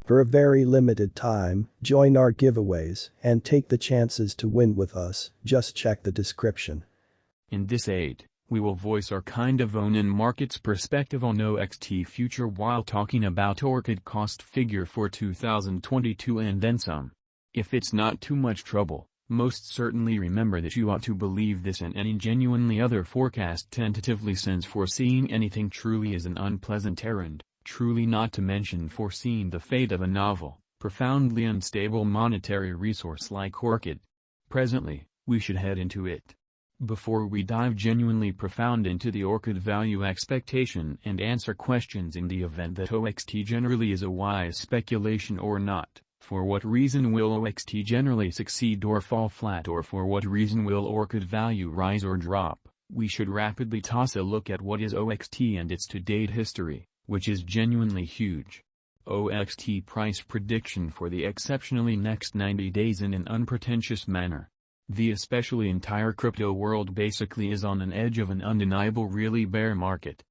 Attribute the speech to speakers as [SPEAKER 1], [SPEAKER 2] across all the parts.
[SPEAKER 1] For a very limited time, join our giveaways and take the chances to win with us. Just check the description.
[SPEAKER 2] In this aid, we will voice our kind of own and market's perspective on OXT future while talking about Orchid cost figure for 2022 and then some. If it's not too much trouble, most certainly remember that you ought to believe this and any genuinely other forecast tentatively, since foreseeing anything truly is an unpleasant errand, truly not to mention foreseeing the fate of a novel, profoundly unstable monetary resource like Orchid. Presently, we should head into it. Before we dive genuinely profound into the Orchid value expectation and answer questions in the event that OXT generally is a wise speculation or not, for what reason will OXT generally succeed or fall flat, or for what reason will Orchid value rise or drop, we should rapidly toss a look at what is OXT and its to-date history, which is genuinely huge. OXT price prediction for the exceptionally next 90 days in an unpretentious manner. The especially entire crypto world basically is on an edge of an undeniable really bear market.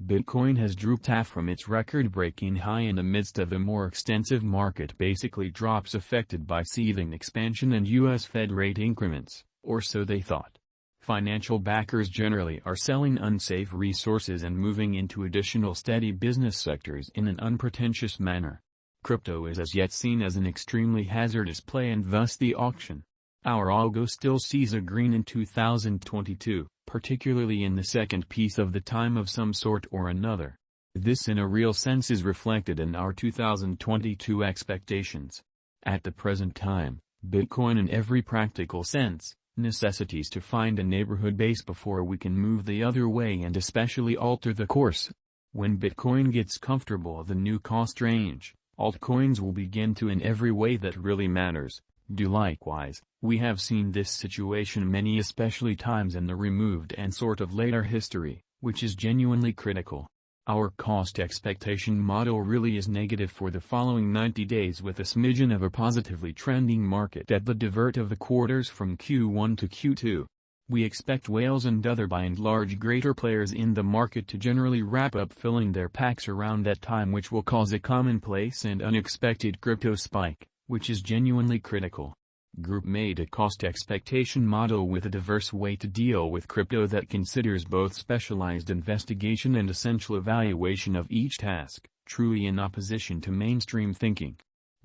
[SPEAKER 2] Bitcoin has drooped half from its record-breaking high in the midst of a more extensive market basically drops affected by seething expansion and US Fed rate increments, or so they thought. Financial backers generally are selling unsafe resources and moving into additional steady business sectors in an unpretentious manner. Crypto is as yet seen as an extremely hazardous play and thus the auction. Our algo still sees a green in 2022, particularly in the second piece of the time of some sort or another. This in a real sense is reflected in our 2022 expectations. At the present time, Bitcoin in every practical sense, necessitates to find a neighborhood base before we can move the other way and especially alter the course. When Bitcoin gets comfortable the new cost range, altcoins will begin to in every way that really matters, do likewise. We have seen this situation many especially times in the removed and sort of later history, which is genuinely critical. Our cost expectation model really is negative for the following 90 days with a smidgen of a positively trending market at the divert of the quarters from Q1 to Q2. We expect whales and other by and large greater players in the market to generally wrap up filling their packs around that time, which will cause a commonplace and unexpected crypto spike, which is genuinely critical. Group made a cost expectation model with a diverse way to deal with crypto that considers both specialized investigation and essential evaluation of each task, truly in opposition to mainstream thinking.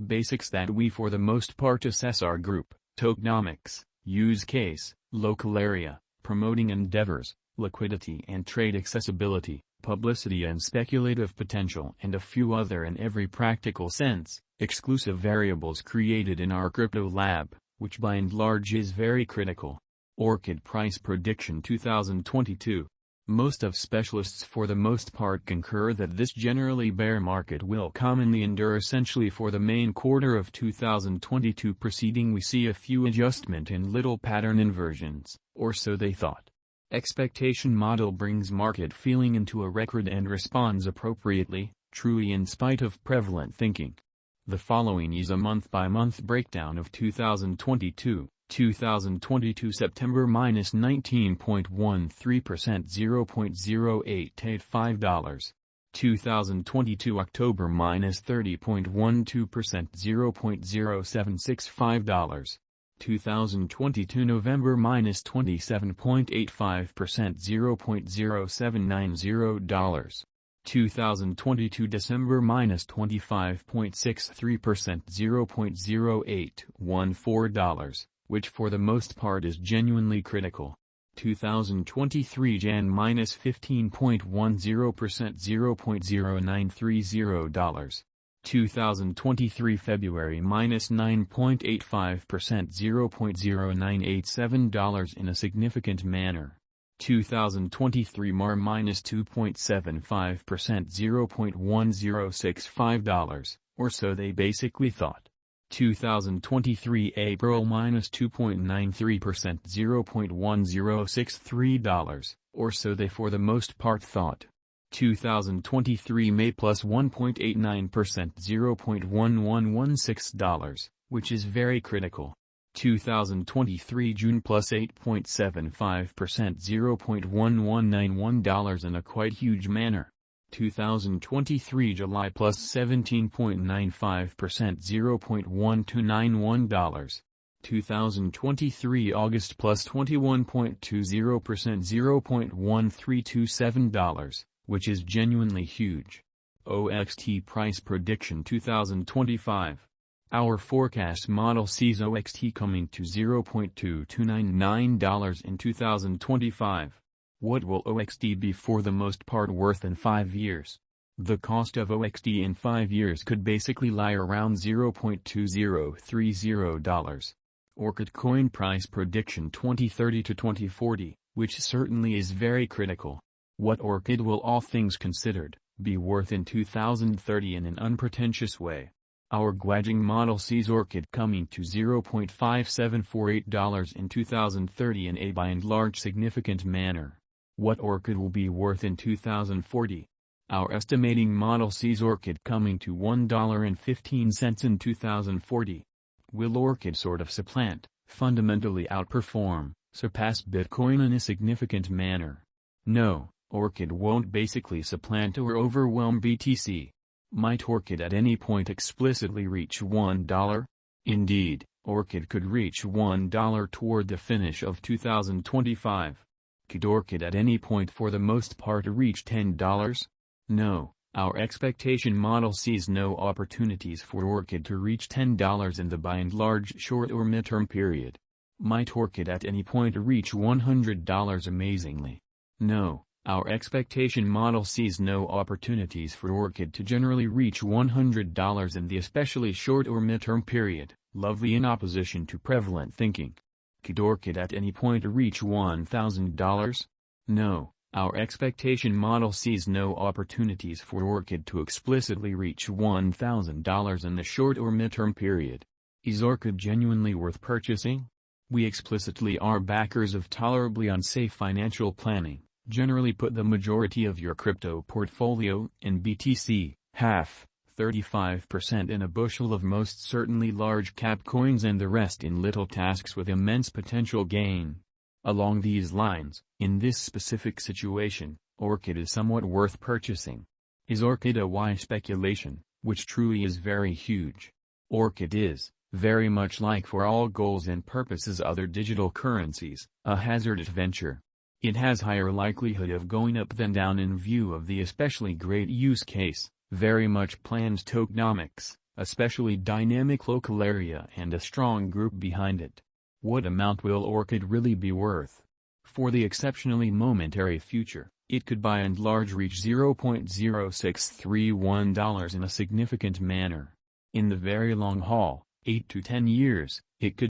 [SPEAKER 2] Basics that we for the most part assess are group, tokenomics, use case, local area, promoting endeavors, liquidity and trade accessibility, publicity and speculative potential, and a few other in every practical sense, exclusive variables created in our crypto lab, which by and large is very critical. Orchid price prediction 2022. Most of specialists for the most part concur that this generally bear market will commonly endure essentially for the main quarter of 2022. Preceding we see a few adjustment in little pattern inversions, or so they thought. Expectation model brings market feeling into a record and responds appropriately, truly in spite of prevalent thinking. The following is a month-by-month breakdown of 2022. 2022 September minus 19.13% $0.0885. 2022 October minus 30.12% $0.0765. 2022 November minus 27.85% $0.0790. 2022 December minus 25.63% $0.0814, which for the most part is genuinely critical. 2023 Jan minus 15.10% $0.0930. 2023 February minus 9.85% $0.0987 in a significant manner. 2023 Mar minus 2.75% $0.1065, or so they basically thought. 2023 April minus 2.93% $0.1063, or so they for the most part thought. 2023 May plus 1.89% $0.1116, which is very critical. 2023 June plus 8.75% $0.1191 in a quite huge manner. 2023 July plus 17.95% $0.1291. 2023 August plus 21.20% $0.1327, which is genuinely huge. OXT price prediction 2025. Our forecast model sees OXT coming to $0.2299 in 2025. What will OXT be for the most part worth in 5 years? The cost of OXT in 5 years could basically lie around $0.2030. Orchid coin price prediction 2030 to 2040, which certainly is very critical. What Orchid will, all things considered, be worth in 2030 in an unpretentious way? Our Guajing model sees Orchid coming to $0.5748 in 2030 in a by and large significant manner. What Orchid will be worth in 2040? Our estimating model sees Orchid coming to $1.15 in 2040. Will Orchid sort of supplant, fundamentally outperform, surpass Bitcoin in a significant manner? No, Orchid won't basically supplant or overwhelm BTC. Might Orchid at any point explicitly reach $1? Indeed, Orchid could reach $1 toward the finish of 2025. Could Orchid at any point for the most part reach $10? No. Our expectation model sees no opportunities for Orchid to reach $10 in the by and large short or midterm period. Might Orchid at any point reach $100 amazingly? No, our expectation model sees no opportunities for Orchid to generally reach $100 in the especially short or midterm period, lovely in opposition to prevalent thinking. Could Orchid at any point reach $1,000? No. Our expectation model sees no opportunities for Orchid to explicitly reach $1,000 in the short or midterm period. Is Orchid genuinely worth purchasing? We explicitly are backers of tolerably unsafe financial planning. Generally put the majority of your crypto portfolio in BTC, half, 35% in a bushel of most certainly large cap coins and the rest in little tasks with immense potential gain. Along these lines, in this specific situation, Orchid is somewhat worth purchasing. Is Orchid a wise speculation, which truly is very huge? Orchid is, very much like for all goals and purposes other digital currencies, a hazardous venture. It has higher likelihood of going up than down in view of the especially great use case, very much planned tokenomics, especially dynamic local area and a strong group behind it. What amount will Orchid really be worth? For the exceptionally momentary future, it could by and large reach $0.0631 in a significant manner. In the very long haul, 8 to 10 years, it could